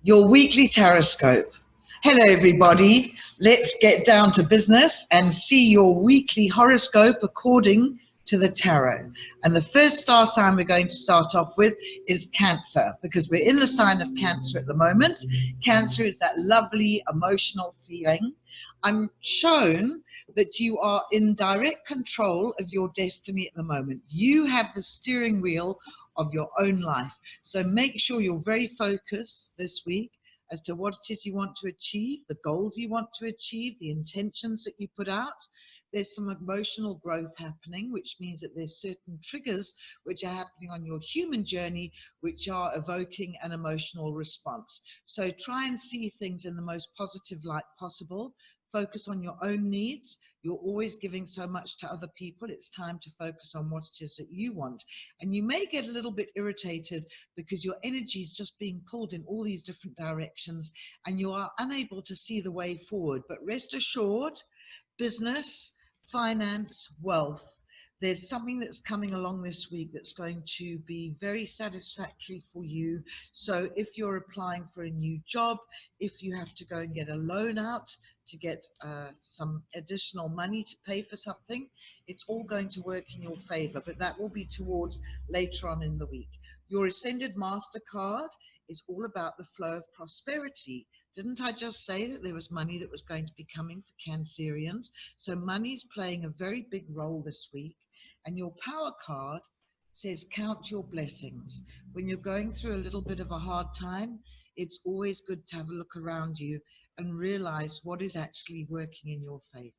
your weekly Taroscope. Hello everybody, let's get down to business and see your weekly horoscope according to the tarot. And the first star sign we're going to start off with is Cancer, because we're in the sign of Cancer at the moment. Cancer is that lovely emotional feeling. I'm shown that you are in direct control of your destiny at the moment. You have the steering wheel of your own life. So make sure you're very focused this week as to what it is you want to achieve, the goals you want to achieve, the intentions that you put out. There's some emotional growth happening, which means that there's certain triggers which are happening on your human journey, which are evoking an emotional response. So try and see things in the most positive light possible. Focus on your own needs. You're always giving so much to other people. It's time to focus on what it is that you want. And you may get a little bit irritated because your energy is just being pulled in all these different directions and you are unable to see the way forward. But rest assured, business, finance, wealth, there's something that's coming along this week that's going to be very satisfactory for you. So if you're applying for a new job, if you have to go and get a loan out to get some additional money to pay for something, it's all going to work in your favor, but that will be towards later on in the week. Your Ascended Master card is all about the flow of prosperity. Didn't I just say that there was money that was going to be coming for Cancerians? So money's playing a very big role this week. And your Power card says count your blessings. When you're going through a little bit of a hard time, it's always good to have a look around you and realize what is actually working in your favor.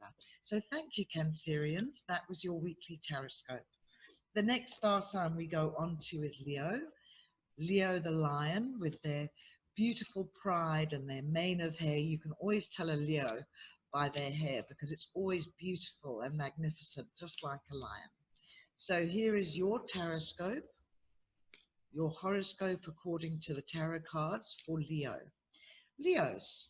So thank you, Cancerians. That was your weekly Taroscope. The next star sign we go on to is Leo. Leo the lion, with their beautiful pride and their mane of hair. You can always tell a Leo by their hair because it's always beautiful and magnificent, just like a lion. So here is your Taroscope, your horoscope according to the tarot cards for Leo. Leos,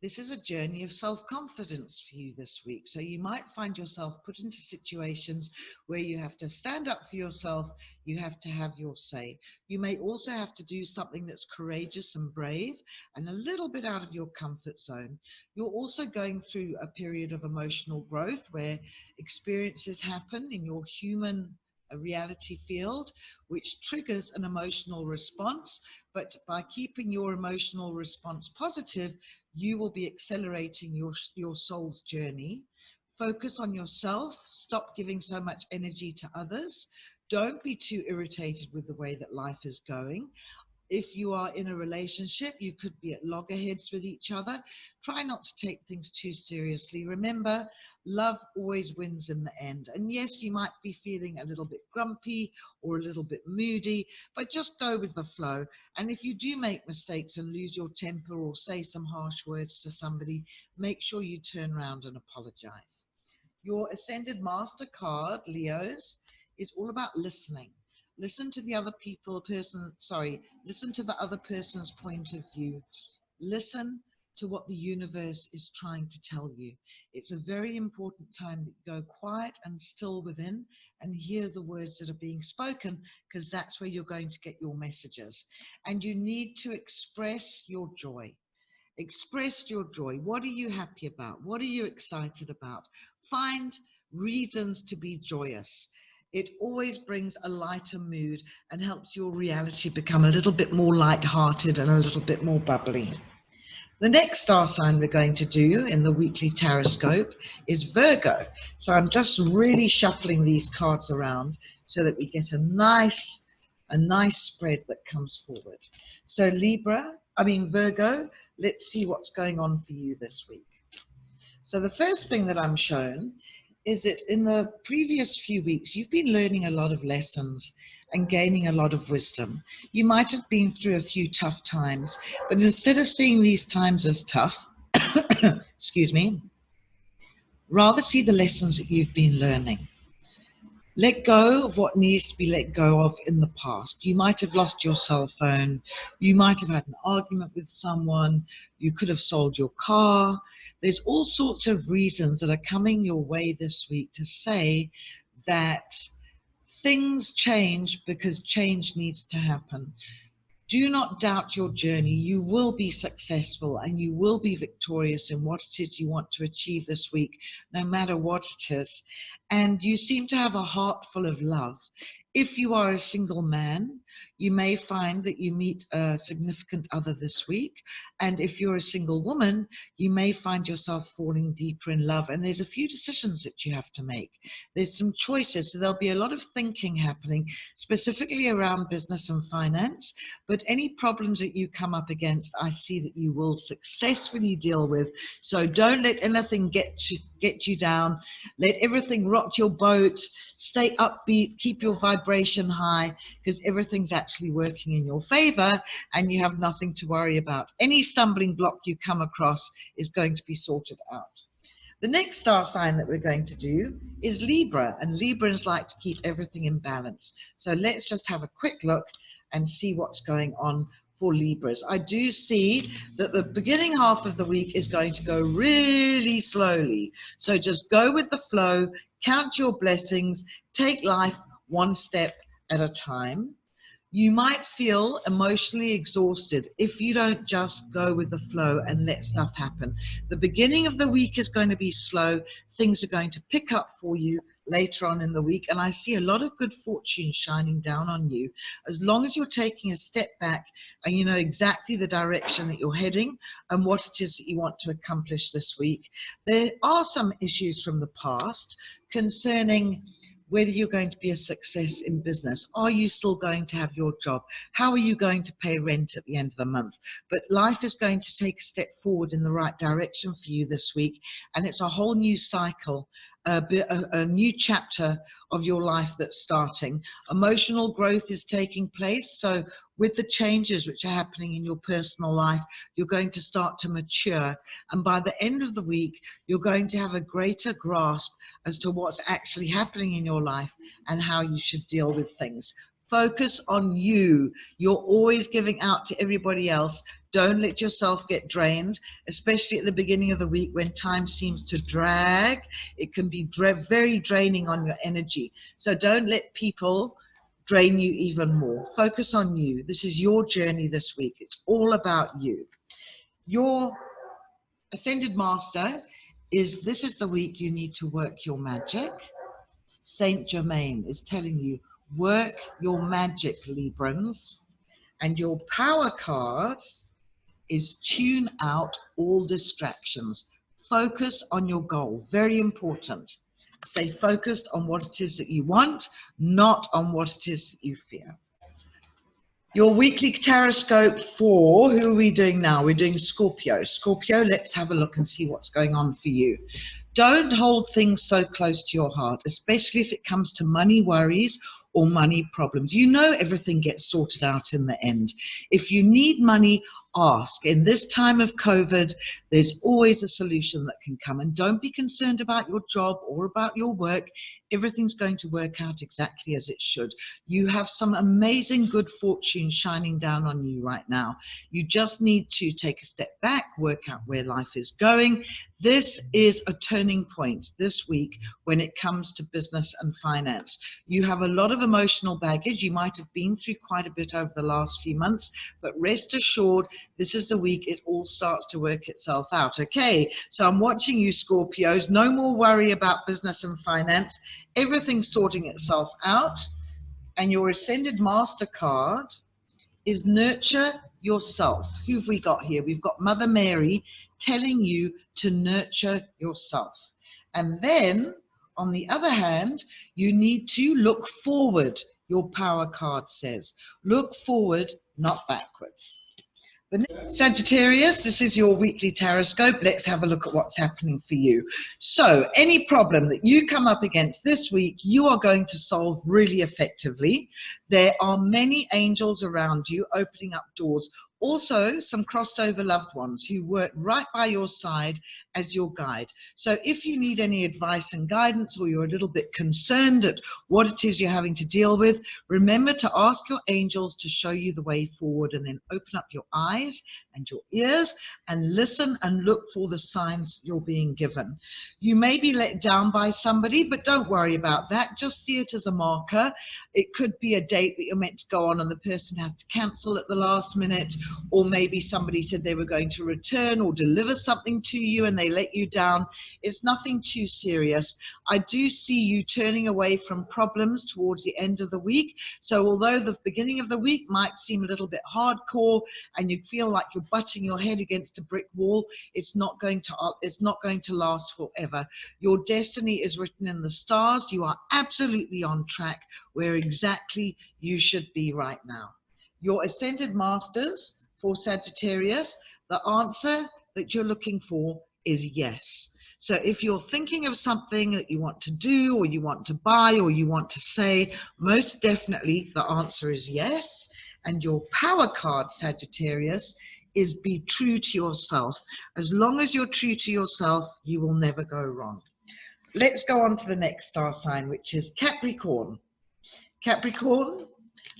this is a journey of self-confidence for you this week. So you might find yourself put into situations where you have to stand up for yourself. You have to have your say. You may also have to do something that's courageous and brave and a little bit out of your comfort zone. You're also going through a period of emotional growth where experiences happen in your human reality field, which triggers an emotional response. But by keeping your emotional response positive, you will be accelerating your soul's journey. Focus on yourself. Stop giving so much energy to others. Don't be too irritated with the way that life is going. If you are in a relationship, you could be at loggerheads with each other. Try not to take things too seriously. Remember, love always wins in the end. And yes, you might be feeling a little bit grumpy or a little bit moody, but just go with the flow. And if you do make mistakes and lose your temper or say some harsh words to somebody, make sure you turn around and apologize. Your Ascended Master card, Leos, is all about listening. Listen to the other listen to the other person's point of view. Listen to what the universe is trying to tell you. It's a very important time that you go quiet and still within and hear the words that are being spoken, because that's where you're going to get your messages. And you need to express your joy. Express your joy. What are you happy about? What are you excited about? Find reasons to be joyous. It always brings a lighter mood and helps your reality become a little bit more lighthearted and a little bit more bubbly. The next star sign we're going to do in the weekly Taroscope is Virgo. So I'm just really shuffling these cards around so that we get a nice spread that comes forward. So Virgo, let's see what's going on for you this week. So the first thing that I'm shown is that in the previous few weeks, you've been learning a lot of lessons and gaining a lot of wisdom. You might have been through a few tough times, but instead of seeing these times as tough, excuse me, rather see the lessons that you've been learning. Let go of what needs to be let go of in the past. You might have lost your cell phone. You might have had an argument with someone. You could have sold your car. There's all sorts of reasons that are coming your way this week to say that things change because change needs to happen. Do not doubt your journey. You will be successful and you will be victorious in what it is you want to achieve this week, no matter what it is. And you seem to have a heart full of love. If you are a single man, you may find that you meet a significant other this week. And if you're a single woman, you may find yourself falling deeper in love. And there's a few decisions that you have to make. There's some choices. So there'll be a lot of thinking happening, specifically around business and finance. But any problems that you come up against, I see that you will successfully deal with. So don't let anything get you down. Let everything rock your boat. Stay upbeat. Keep your vibration high, because everything's actually working in your favor and you have nothing to worry about. Any stumbling block you come across is going to be sorted out. The next star sign that we're going to do is Libra, and Librans like to keep everything in balance. So let's just have a quick look and see what's going on for Libras. I do see that the beginning half of the week is going to go really slowly. So just go with the flow, count your blessings, take life one step at a time. You might feel emotionally exhausted if you don't just go with the flow and let stuff happen. The beginning of the week is going to be slow. Things are going to pick up for you later on in the week. And I see a lot of good fortune shining down on you. As long as you're taking a step back and you know exactly the direction that you're heading and what it is that you want to accomplish this week. There are some issues from the past concerning whether you're going to be a success in business. Are you still going to have your job? How are you going to pay rent at the end of the month? But life is going to take a step forward in the right direction for you this week. And it's a whole new cycle, a new chapter of your life that's starting. Emotional growth is taking place. So with the changes which are happening in your personal life, you're going to start to mature. And by the end of the week, you're going to have a greater grasp as to what's actually happening in your life and how you should deal with things. Focus on you. You're always giving out to everybody else. Don't let yourself get drained, especially at the beginning of the week when time seems to drag. It can be very draining on your energy. So don't let people drain you even more. Focus on you. This is your journey this week. It's all about you. Your Ascended Master this is the week you need to work your magic. Saint Germain is telling you, work your magic, Librans. And your power card is tune out all distractions. Focus on your goal. Very important. Stay focused on what it is that you want, not on what it is that you fear. Your weekly taroscope for, who are we doing now? We're doing Scorpio. Scorpio, let's have a look and see what's going on for you. Don't hold things so close to your heart, especially if it comes to money worries or money problems. You know everything gets sorted out in the end. If you need money, ask. In this time of COVID, there's always a solution that can come. And don't be concerned about your job or about your work. Everything's going to work out exactly as it should. You have some amazing good fortune shining down on you right now. You just need to take a step back, work out where life is going. This is a turning point this week when it comes to business and finance. You have a lot of emotional baggage. You might have been through quite a bit over the last few months, but rest assured, this is the week it all starts to work itself out. Okay, so I'm watching you, Scorpios. No more worry about business and finance. Everything's sorting itself out. And your Ascended Master card is nurture yourself. Who have we got here? We've got Mother Mary telling you to nurture yourself. And then, on the other hand, you need to look forward. Your power card says, look forward, not backwards. Sagittarius, this is your weekly taroscope. Let's have a look at what's happening for you. So any problem that you come up against this week, you are going to solve really effectively. There are many angels around you opening up doors. Also, some crossed over loved ones who work right by your side as your guide. So if you need any advice and guidance, or you're a little bit concerned at what it is you're having to deal with, remember to ask your angels to show you the way forward, and then open up your eyes and your ears and listen and look for the signs you're being given. You may be let down by somebody, but don't worry about that. Just see it as a marker. It could be a date that you're meant to go on and the person has to cancel at the last minute, or maybe somebody said they were going to return or deliver something to you and they let you down. It's nothing too serious. I do see you turning away from problems towards the end of the week. So although the beginning of the week might seem a little bit hardcore and you feel like you're butting your head against a brick wall, it's not going to last forever. Your destiny is written in the stars. You are absolutely on track where exactly you should be right now. Your ascended masters for Sagittarius, the answer that you're looking for is yes. So if you're thinking of something that you want to do, or you want to buy, or you want to say, most definitely the answer is yes. And your power card, Sagittarius, is be true to yourself. As long as you're true to yourself, you will never go wrong. Let's go on to the next star sign, which is Capricorn. Capricorn,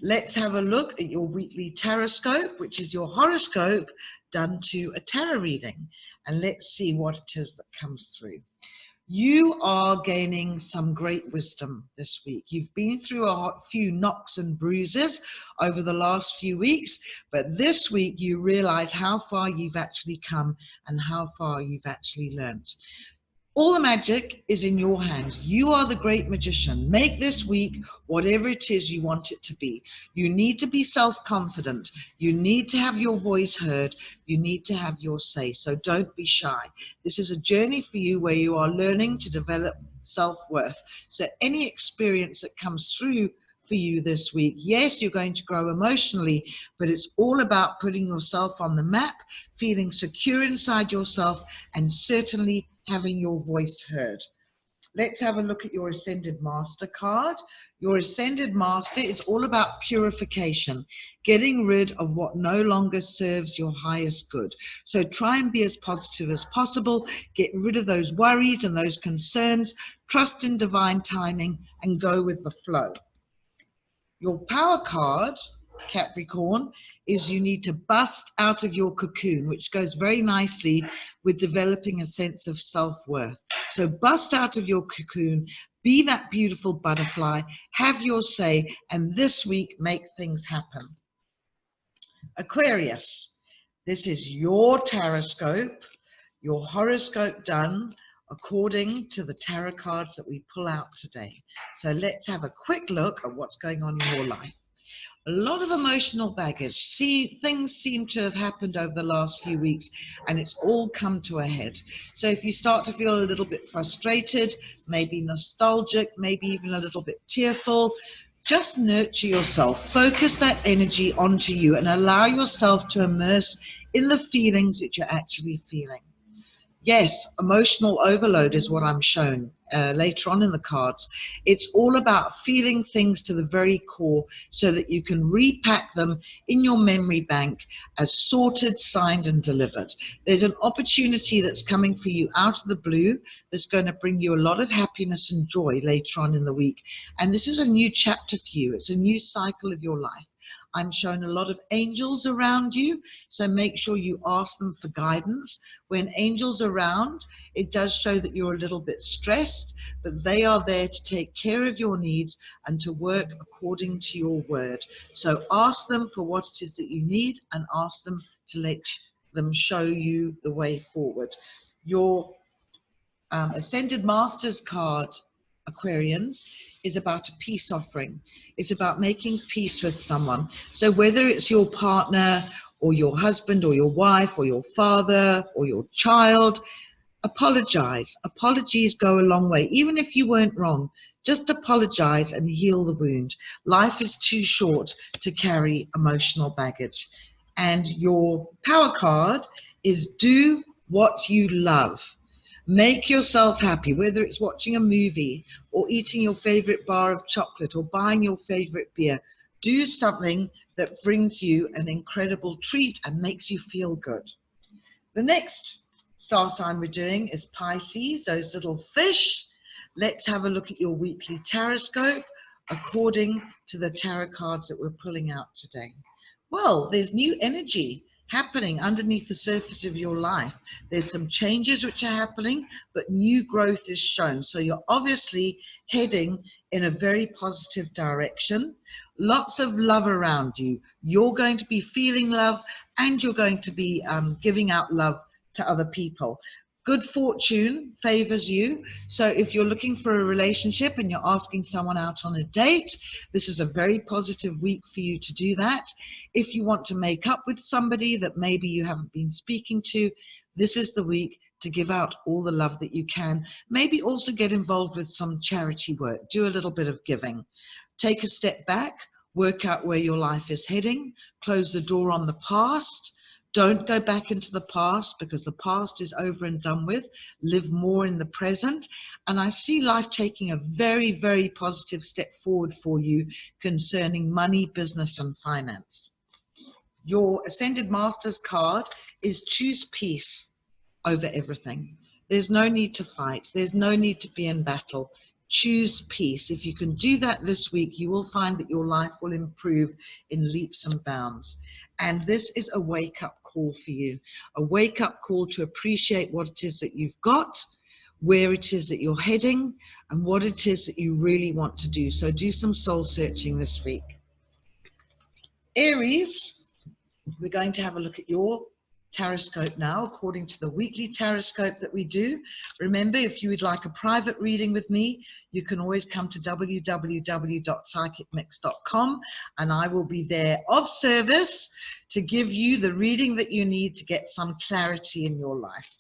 let's have a look at your weekly taroscope, which is your horoscope done to a tarot reading. And let's see what it is that comes through. You are gaining some great wisdom this week. You've been through a few knocks and bruises over the last few weeks, but this week you realize how far you've actually come and how far you've actually learned. All the magic is in your hands. You are the great magician. Make this week whatever it is you want it to be. You need to be self-confident. You need to have your voice heard. You need to have your say. So don't be shy. This is a journey for you where you are learning to develop self-worth. So any experience that comes through for you this week, yes, you're going to grow emotionally, but it's all about putting yourself on the map, feeling secure inside yourself, and certainly having your voice heard. Let's have a look at your Ascended Master card. Your Ascended Master is all about purification, getting rid of what no longer serves your highest good. So try and be as positive as possible. Get rid of those worries and those concerns. Trust in divine timing and go with the flow. Your power card, Capricorn, is you need to bust out of your cocoon, which goes very nicely with developing a sense of self-worth. So bust out of your cocoon, be that beautiful butterfly, have your say, and this week make things happen. Aquarius, this is your taroscope, your horoscope done according to the tarot cards that we pull out today. So let's have a quick look at what's going on in your life. A lot of emotional baggage. Things seem to have happened over the last few weeks and it's all come to a head. So if you start to feel a little bit frustrated, maybe nostalgic, maybe even a little bit tearful, just nurture yourself. Focus that energy onto you and allow yourself to immerse in the feelings that you're actually feeling. Yes, emotional overload is what I'm shown later on in the cards. It's all about feeling things to the very core so that you can repack them in your memory bank as sorted, signed, and delivered. There's an opportunity that's coming for you out of the blue that's going to bring you a lot of happiness and joy later on in the week. And this is a new chapter for you. It's a new cycle of your life. I'm shown a lot of angels around you, so make sure you ask them for guidance. When angels are around, it does show that you're a little bit stressed, but they are there to take care of your needs and to work according to your word. So ask them for what it is that you need and ask them to let them show you the way forward. Your Ascended Masters card, Aquarians, is about a peace offering. It's about making peace with someone. So whether it's your partner or your husband or your wife or your father or your child, apologize. Apologies go a long way. Even if you weren't wrong, just apologize and heal the wound. Life is too short to carry emotional baggage. And your power card is do what you love. Make yourself happy, whether it's watching a movie or eating your favorite bar of chocolate or buying your favorite beer. Do something that brings you an incredible treat and makes you feel good. The next star sign we're doing is Pisces, those little fish. Let's have a look at your weekly taroscope according to the tarot cards that we're pulling out today. Well, there's new energy happening underneath the surface of your life. There's some changes which are happening, but new growth is shown. So you're obviously heading in a very positive direction. Lots of love around you. You're going to be feeling love, and you're going to be giving out love to other people. Good fortune favors you. So if you're looking for a relationship and you're asking someone out on a date, this is a very positive week for you to do that. If you want to make up with somebody that maybe you haven't been speaking to, this is the week to give out all the love that you can. Maybe also get involved with some charity work. Do a little bit of giving. Take a step back, work out where your life is heading, close the door on the past. Don't go back into the past, because the past is over and done with. Live more in the present. And I see life taking a very, very positive step forward for you concerning money, business, and finance. Your Ascended Masters card is choose peace over everything. There's no need to fight. There's no need to be in battle. Choose peace. If you can do that this week, you will find that your life will improve in leaps and bounds. And this is a wake-up call for you, a wake-up call to appreciate what it is that you've got, where it is that you're heading, and what it is that you really want to do. So do some soul searching this week. Aries, we're going to have a look at your taroscope now, according to the weekly taroscope that we do. Remember, if you would like a private reading with me, you can always come to www.psychicmix.com, and I will be there of service to give you the reading that you need to get some clarity in your life.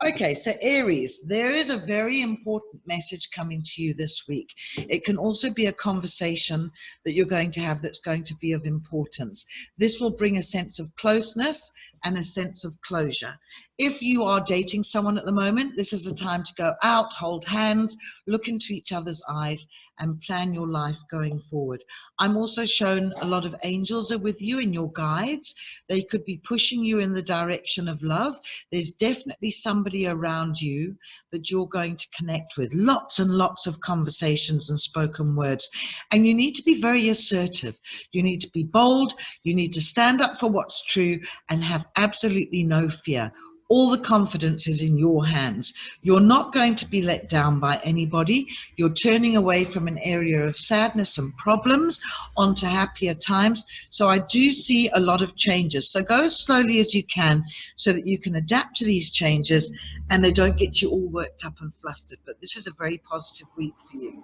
Okay, so Aries, there is a very important message coming to you this week. It can also be a conversation that you're going to have that's going to be of importance. This will bring a sense of closeness and a sense of closure. If you are dating someone at the moment, this is a time to go out, hold hands, look into each other's eyes, and plan your life going forward. I'm also shown a lot of angels are with you and your guides. They could be pushing you in the direction of love. There's definitely somebody around you that you're going to connect with. Lots and lots of conversations and spoken words. And you need to be very assertive. You need to be bold. You need to stand up for what's true and have absolutely no fear. All the confidence is in your hands. You're not going to be let down by anybody. You're turning away from an area of sadness and problems onto happier times. So I do see a lot of changes. So go as slowly as you can so that you can adapt to these changes and they don't get you all worked up and flustered. But this is a very positive week for you.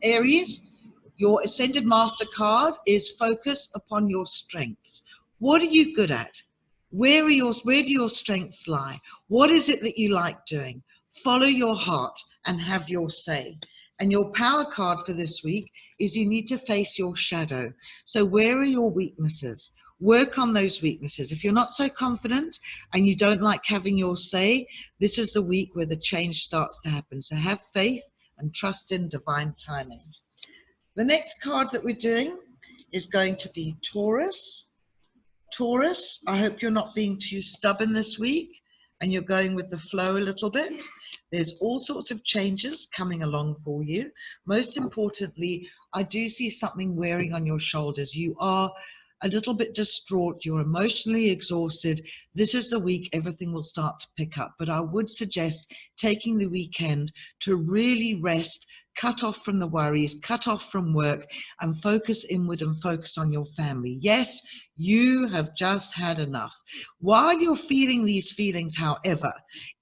Aries, your Ascended Master card is focus upon your strengths. What are you good at? Where do your strengths lie? What is it that you like doing? Follow your heart and have your say. And your power card for this week is you need to face your shadow. So where are your weaknesses? Work on those weaknesses. If you're not so confident and you don't like having your say, this is the week where the change starts to happen. So have faith and trust in divine timing. The next card that we're doing is going to be Taurus. Taurus, I hope you're not being too stubborn this week and you're going with the flow a little bit. There's all sorts of changes coming along for you. Most importantly, I do see something wearing on your shoulders. You are a little bit distraught. You're emotionally exhausted. This is the week everything will start to pick up. But I would suggest taking the weekend to really rest, cut off from the worries, cut off from work, and focus inward and focus on your family. Yes, you have just had enough. While you're feeling these feelings, however,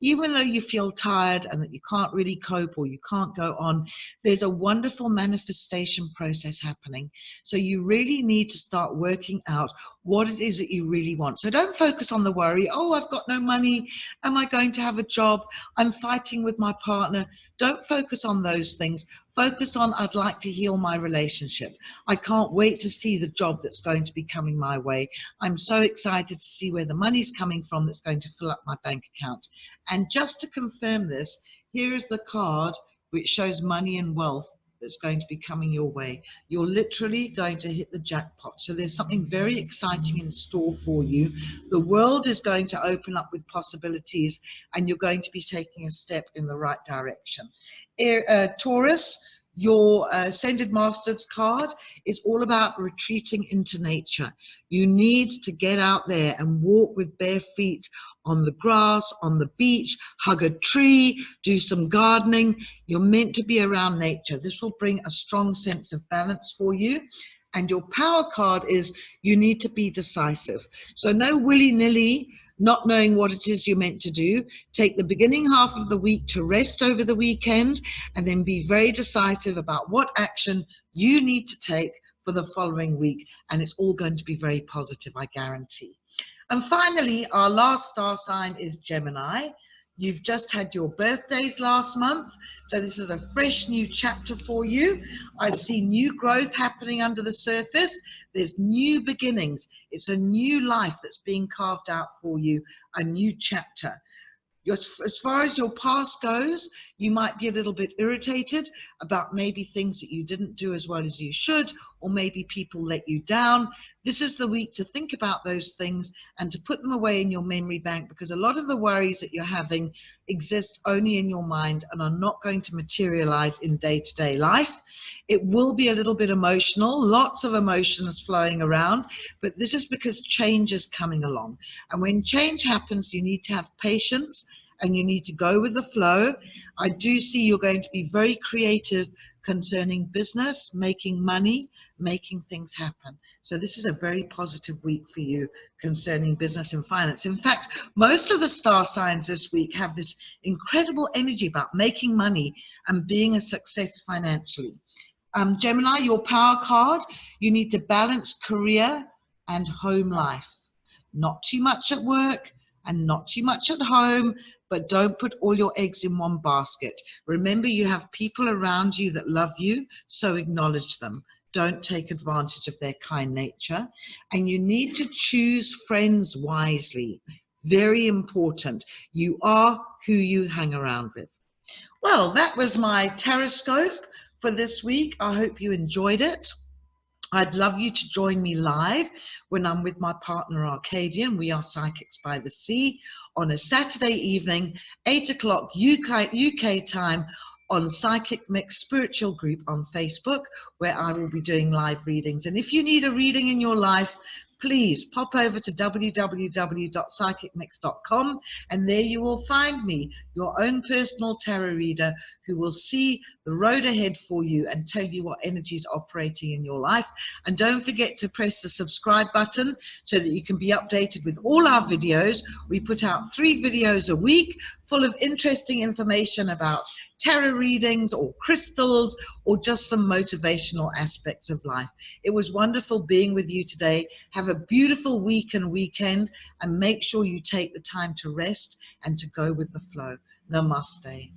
even though you feel tired and that you can't really cope or you can't go on, there's a wonderful manifestation process happening. So you really need to start working out what it is that you really want. So don't focus on the worry. Oh, I've got no money. Am I going to have a job? I'm fighting with my partner. Don't focus on those things. Focus on, I'd like to heal my relationship. I can't wait to see the job that's going to be coming my way. I'm so excited to see where the money's coming from that's going to fill up my bank account. And just to confirm this, here is the card which shows money and wealth that's going to be coming your way. You're literally going to hit the jackpot. So there's something very exciting in store for you. The world is going to open up with possibilities, and you're going to be taking a step in the right direction. Taurus, your Ascended Masters card is all about retreating into nature. You need to get out there and walk with bare feet on the grass, on the beach, hug a tree, do some gardening. You're meant to be around nature. This will bring a strong sense of balance for you. And your power card is you need to be decisive. So no willy-nilly, not knowing what it is you're meant to do. Take the beginning half of the week to rest over the weekend, and then be very decisive about what action you need to take for the following week. And it's all going to be very positive, I guarantee. And finally, our last star sign is Gemini. You've just had your birthdays last month, so this is a fresh new chapter for you. I see new growth happening under the surface. There's new beginnings. It's a new life that's being carved out for you, a new chapter. As far as your past goes, you might be a little bit irritated about maybe things that you didn't do as well as you should, or maybe people let you down. This is the week to think about those things and to put them away in your memory bank, because a lot of the worries that you're having exist only in your mind and are not going to materialize in day-to-day life. It will be a little bit emotional, lots of emotions flowing around, but this is because change is coming along. And when change happens, you need to have patience and you need to go with the flow. I do see you're going to be very creative concerning business, making money, making things happen. So this is a very positive week for you concerning business and finance. In fact, most of the star signs this week have this incredible energy about making money and being a success financially. Gemini, your power card, you need to balance career and home life. Not too much at work and not too much at home, but don't put all your eggs in one basket. Remember, you have people around you that love you, so acknowledge them. Don't take advantage of their kind nature. And you need to choose friends wisely. Very important. You are who you hang around with. Well, that was my Taroscope for this week. I hope you enjoyed it. I'd love you to join me live when I'm with my partner Arcadian. We are Psychics by the Sea on a Saturday evening, 8 o'clock UK time, on Psychic Mix Spiritual Group on Facebook, where I will be doing live readings. And if you need a reading in your life, please pop over to www.psychicmix.com, and there you will find me, your own personal tarot reader, who will see the road ahead for you and tell you what energy is operating in your life. And don't forget to press the subscribe button so that you can be updated with all our videos. We put out 3 videos a week full of interesting information about tarot readings or crystals or just some motivational aspects of life. It was wonderful being with you today. Have a beautiful week and weekend, and make sure you take the time to rest and to go with the flow. Namaste.